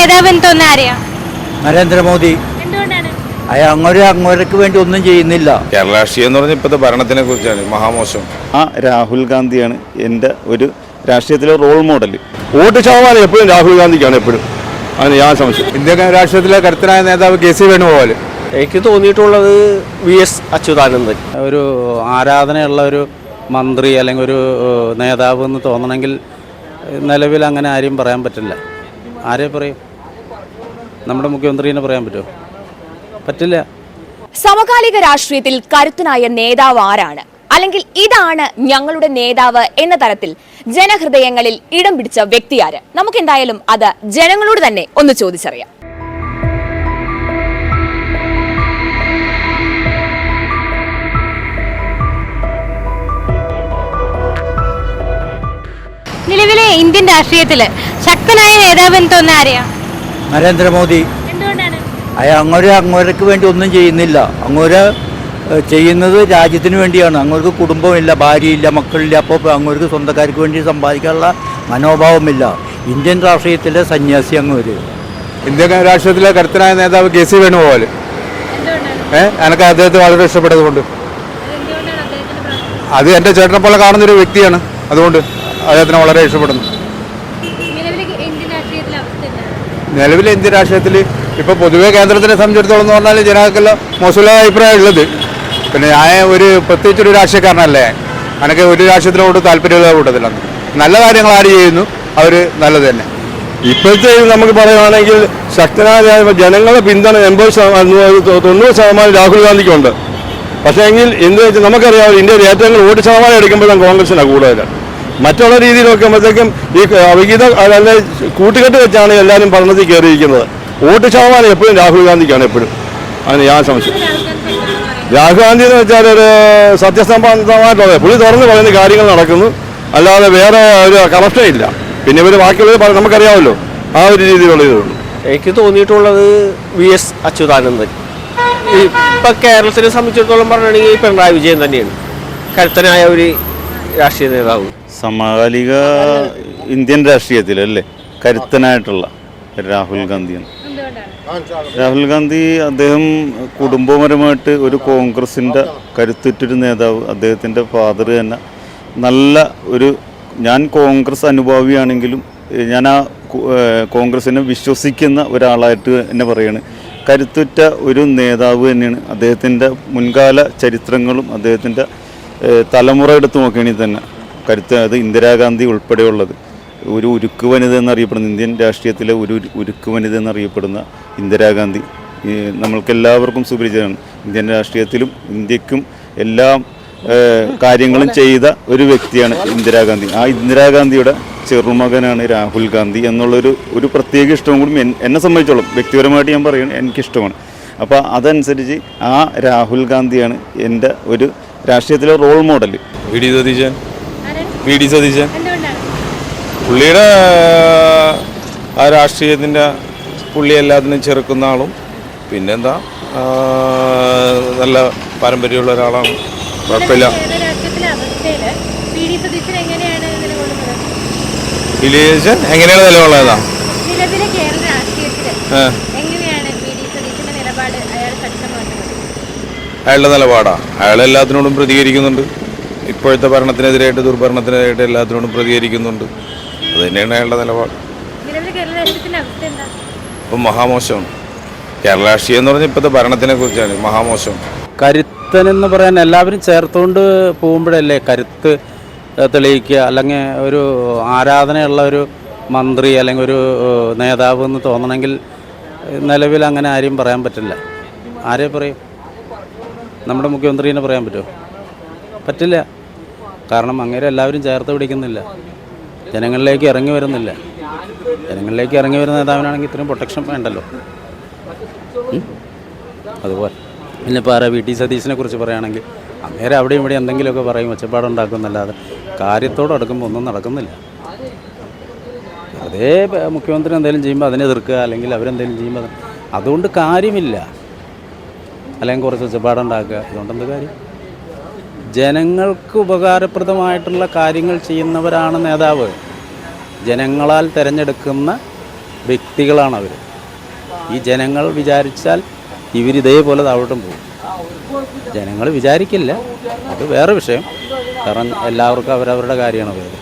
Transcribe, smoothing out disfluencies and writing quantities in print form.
നേതാവെന്ന് തോന്നുന്ന ആരെയാ? നരേന്ദ്രമോദി. എന്തുകൊണ്ടാണ്? അങ്ങോട്ടേക്ക് വേണ്ടി ഒന്നും ചെയ്യുന്നില്ല. കേരള രാഷ്ട്രീയം എന്ന് പറഞ്ഞാൽ ഇപ്പോഴത്തെ ഭരണത്തിനെ കുറിച്ചാണ് മഹാമോശം. രാഹുൽ ഗാന്ധിയാണ് എൻ്റെ ഒരു രാഷ്ട്രീയത്തിലെ റോൾ മോഡൽ. വോട്ട് ശതമാനം എപ്പോഴും രാഹുൽ ഗാന്ധിക്കാണ് എപ്പോഴും, അതിന് ഞാൻ സംശയം. ഇന്ത്യൻ രാഷ്ട്രീയത്തിലെ കരുത്തനായ നേതാവ് KC വേണുഗോപാൽ. എനിക്ക് തോന്നിയിട്ടുള്ളത് VS അച്യുതാനന്ദൻ. ഒരു ആരാധനയുള്ള ഒരു മന്ത്രി അല്ലെങ്കിൽ ഒരു നേതാവ് എന്ന് തോന്നണമെങ്കിൽ നിലവിൽ അങ്ങനെ ആരെയും പറയാൻ പറ്റില്ല. ആരെ പറയും? നമ്മുടെ മുഖ്യമന്ത്രിനെ പറയാൻ പറ്റുമോ? പറ്റില്ല. സമകാലിക രാഷ്ട്രീയത്തിൽ കരുത്തനായ നേതാവ് ആരാണ്, അല്ലെങ്കിൽ ഇതാണ് ഞങ്ങളുടെ നേതാവ് എന്ന തരത്തിൽ ജനഹൃദയങ്ങളിൽ ഇടം പിടിച്ച വ്യക്തിയാര്? നമുക്കെന്തായാലും അത് ജനങ്ങളോട് തന്നെ ഒന്ന് ചോദിച്ചറിയാം. നിലവിലെ ഇന്ത്യൻ രാഷ്ട്രീയത്തില് ശക്തനായ നേതാവെന്ന് തോന്നുന്ന ആരെയാ? നരേന്ദ്രമോദി. എന്തുകൊണ്ടാണ്? അങ്ങോട്ടേക്ക് വേണ്ടി ഒന്നും ചെയ്യുന്നില്ല. അങ്ങോട്ട് ചെയ്യുന്നത് രാജ്യത്തിന് വേണ്ടിയാണ്. അങ്ങോട്ട് കുടുംബമില്ല, ഭാര്യയില്ല, മക്കളില്ല. അപ്പോൾ അങ്ങോട്ട് സ്വന്തക്കാർക്ക് വേണ്ടി സമ്പാദിക്കാനുള്ള മനോഭാവമില്ല. ഇന്ത്യൻ രാഷ്ട്രീയത്തിലെ സന്യാസി അങ്ങോട്ട്. ഇന്ത്യൻ രാഷ്ട്രീയത്തിലെ കരുത്തനായ നേതാവ് KC വേണുഗോപാൽ. എനിക്ക് അദ്ദേഹത്തെ വളരെ ഇഷ്ടപ്പെട്ടതുകൊണ്ട്. അത് എൻ്റെ ചേട്ടനെ പോലെ കാണുന്നൊരു വ്യക്തിയാണ്, അതുകൊണ്ട് അദ്ദേഹത്തിനെ വളരെ ഇഷ്ടപ്പെടുന്നു. നിലവിലെ ഇന്ത്യൻ രാഷ്ട്രീയത്തിൽ ഇപ്പോൾ പൊതുവേ കേന്ദ്രത്തിനെ സംബന്ധിച്ചിടത്തോളം എന്ന് പറഞ്ഞാൽ ജനങ്ങൾക്കെല്ലാം മോശമായ അഭിപ്രായം ഉള്ളത്. പിന്നെ ഞാൻ പ്രത്യേകിച്ചൊരു രാഷ്ട്രീയക്കാരനല്ലേ, എനിക്ക് ഒരു രാഷ്ട്രീയത്തിനോട് താല്പര്യമുള്ള കൂട്ടത്തിലാണ്. നല്ല കാര്യങ്ങൾ ആര് ചെയ്യുന്നു അവർ നല്ലത് തന്നെ. ഇപ്പോഴത്തെ നമുക്ക് പറയുകയാണെങ്കിൽ ശക്തനായ ജനങ്ങളെ പിന്തുണ 80-90% രാഹുൽ ഗാന്ധിക്കുണ്ട്. പക്ഷേ എങ്കിൽ എന്ത് വെച്ചാൽ നമുക്കറിയാം, ഇന്ത്യയിൽ ഏറ്റവും കൂടുതൽ വോട്ട് ശതമാനം എടുക്കുമ്പോഴും കോൺഗ്രസിനാണ് കൂടുതൽ. മറ്റുള്ള രീതിയിൽ നോക്കുമ്പോഴത്തേക്കും ഈ വിഹിത അല്ലെ കൂട്ടുകെട്ട് വെച്ചാണ് എല്ലാവരും ഭരണത്തിൽ കയറിയിരിക്കുന്നത്. വോട്ട് ശതമാനം എപ്പോഴും രാഹുൽ ഗാന്ധിക്കാണ് എപ്പോഴും, അതിന് ഞാൻ സംശയം. രാഹുൽ ഗാന്ധി എന്ന് വെച്ചാൽ ഒരു സത്യസന്ധമായിട്ടുള്ളത്, പുള്ളി തുറന്ന് പറയുന്ന കാര്യങ്ങൾ നടക്കുന്നു, അല്ലാതെ വേറെ ഒരു കറപ്ഷൻ ഇല്ല. പിന്നെ ഇവർ ബാക്കിയുള്ളത് നമുക്കറിയാമല്ലോ, ആ ഒരു രീതിയിലുള്ള ഇതുള്ളൂ. എനിക്ക് തോന്നിയിട്ടുള്ളത് VS അച്യുതാനന്ദൻ. ഇപ്പം കേരളത്തിനെ സംബന്ധിച്ചിടത്തോളം പറയുകയാണെങ്കിൽ പിണറായി വിജയൻ തന്നെയാണ് കരുത്തനായ ഒരു രാഷ്ട്രീയ നേതാവ്. സമകാലിക ഇന്ത്യൻ രാഷ്ട്രീയത്തിലല്ലേ കരുത്തനായിട്ടുള്ള രാഹുൽ ഗാന്ധിയാണ്. രാഹുൽ ഗാന്ധി അദ്ദേഹം കുടുംബപരമായിട്ട് ഒരു കോൺഗ്രസിൻ്റെ കരുത്തുറ്റൊരു നേതാവ്. അദ്ദേഹത്തിൻ്റെ ഫാദർ തന്നെ നല്ല ഒരു, ഞാൻ കോൺഗ്രസ് അനുഭാവിയാണെങ്കിലും ഞാൻ ആ കോൺഗ്രസിനെ വിശ്വസിക്കുന്ന ഒരാളായിട്ട് തന്നെ പറയാണ്. കരുത്തുറ്റ ഒരു നേതാവ് തന്നെയാണ്. അദ്ദേഹത്തിൻ്റെ മുൻകാല ചരിത്രങ്ങളും അദ്ദേഹത്തിൻ്റെ തലമുറ എടുത്ത് നോക്കുകയാണെങ്കിൽ തന്നെ അത് ഇന്ദിരാഗാന്ധി ഉൾപ്പെടെയുള്ളത് ഒരു ഉരുക്ക് വനിത എന്നറിയപ്പെടുന്ന, ഇന്ത്യൻ രാഷ്ട്രീയത്തിലെ ഒരു ഉരുക്ക് വനിത എന്നറിയപ്പെടുന്ന ഇന്ദിരാഗാന്ധി നമ്മൾക്കെല്ലാവർക്കും സുപരിചിതമാണ്. ഇന്ത്യൻ രാഷ്ട്രീയത്തിലും ഇന്ത്യക്കും എല്ലാം കാര്യങ്ങളും ചെയ്ത ഒരു വ്യക്തിയാണ് ഇന്ദിരാഗാന്ധി. ആ ഇന്ദിരാഗാന്ധിയുടെ ചെറുമകനാണ് രാഹുൽ ഗാന്ധി എന്നുള്ളൊരു പ്രത്യേക ഇഷ്ടവും കൂടി എന്നെ സംബന്ധിച്ചോളം വ്യക്തിപരമായിട്ട് ഞാൻ പറയുന്നത് എനിക്കിഷ്ടമാണ്. അപ്പോൾ അതനുസരിച്ച് ആ രാഹുൽ ഗാന്ധിയാണ് എൻ്റെ ഒരു രാഷ്ട്രീയത്തിലെ role model. V D Satheesan പുള്ളിയുടെ ആ രാഷ്ട്രീയത്തിൻ്റെ പുള്ളി എല്ലാത്തിനും ചെറുക്കുന്ന ആളും, പിന്നെന്താ നല്ല പാരമ്പര്യമുള്ള ഒരാളാണ്. കുഴപ്പമില്ല. എങ്ങനെയാണ് നിലകൊള്ളതാ? അയാളുടെ നിലപാടാ, അയാൾ എല്ലാത്തിനോടും പ്രതികരിക്കുന്നുണ്ട്. ഇപ്പോഴത്തെ ഭരണത്തിനെതിരായിട്ട്, ദുർഭരണത്തിനെതിരായിട്ട് എല്ലാത്തിനോടും പ്രതികരിക്കുന്നുണ്ട്. അത് തന്നെയാണ് അയാളുടെ നിലപാട്. ഇപ്പം മഹാമോശമാണ്. കേരള രാഷ്ട്രീയം എന്ന് പറഞ്ഞാൽ ഇപ്പോഴത്തെ ഭരണത്തിനെ കുറിച്ചാണ് മഹാമോശം. കരുത്തനെന്ന് പറയാൻ എല്ലാവരും ചേർത്തുകൊണ്ട് പോകുമ്പോഴല്ലേ കരുത്ത് തെളിയിക്കുക. അല്ലെങ്കിൽ ഒരു ആരാധനയുള്ള ഒരു മന്ത്രി അല്ലെങ്കിൽ ഒരു നേതാവ് എന്ന് തോന്നണമെങ്കിൽ നിലവിൽ അങ്ങനെ ആരെയും പറയാൻ പറ്റില്ല. ആരെ പറയും? നമ്മുടെ മുഖ്യമന്ത്രിനെ പറയാൻ പറ്റുമോ? പറ്റില്ല. കാരണം അങ്ങനെ എല്ലാവരും ചേർത്ത് പിടിക്കുന്നില്ല, ജനങ്ങളിലേക്ക് ഇറങ്ങി വരുന്നില്ല. ജനങ്ങളിലേക്ക് ഇറങ്ങി വരുന്ന നേതാവിനാണെങ്കിൽ ഇത്രയും പ്രൊട്ടക്ഷൻ വേണ്ടല്ലോ. അതുപോലെ പിന്നെ ഇപ്പോൾ VT സതീശനെ കുറിച്ച് പറയുകയാണെങ്കിൽ അങ്ങേരെ അവിടെയും ഇവിടെ എന്തെങ്കിലുമൊക്കെ പറയും, ഒച്ചപ്പാടുണ്ടാക്കുന്നല്ലാതെ കാര്യത്തോടടുക്കുമ്പോൾ ഒന്നും നടക്കുന്നില്ല. അതേ മുഖ്യമന്ത്രി എന്തെങ്കിലും ചെയ്യുമ്പോൾ അതിനെ എതിർക്കുക, അല്ലെങ്കിൽ അവരെന്തെങ്കിലും ചെയ്യുമ്പോൾ അതുകൊണ്ട് കാര്യമില്ല. അല്ലെങ്കിൽ കുറച്ച് ഒച്ചപ്പാടുണ്ടാക്കുക, അതുകൊണ്ടെന്ത് കാര്യം? ജനങ്ങൾക്ക് ഉപകാരപ്രദമായിട്ടുള്ള കാര്യങ്ങൾ ചെയ്യുന്നവരാണ് നേതാവ്. ജനങ്ങളാൽ തിരഞ്ഞെടുക്കുന്ന വ്യക്തികളാണ് അവർ. ഈ ജനങ്ങൾ വിചാരിച്ചാൽ ഇവരിതേപോലെ താഴോട്ടും പോകും. ജനങ്ങൾ വിചാരിക്കില്ല, അത് വേറെ വിഷയം. കാരണം എല്ലാവർക്കും അവരവരുടെ കാര്യമാണ് വേറെ.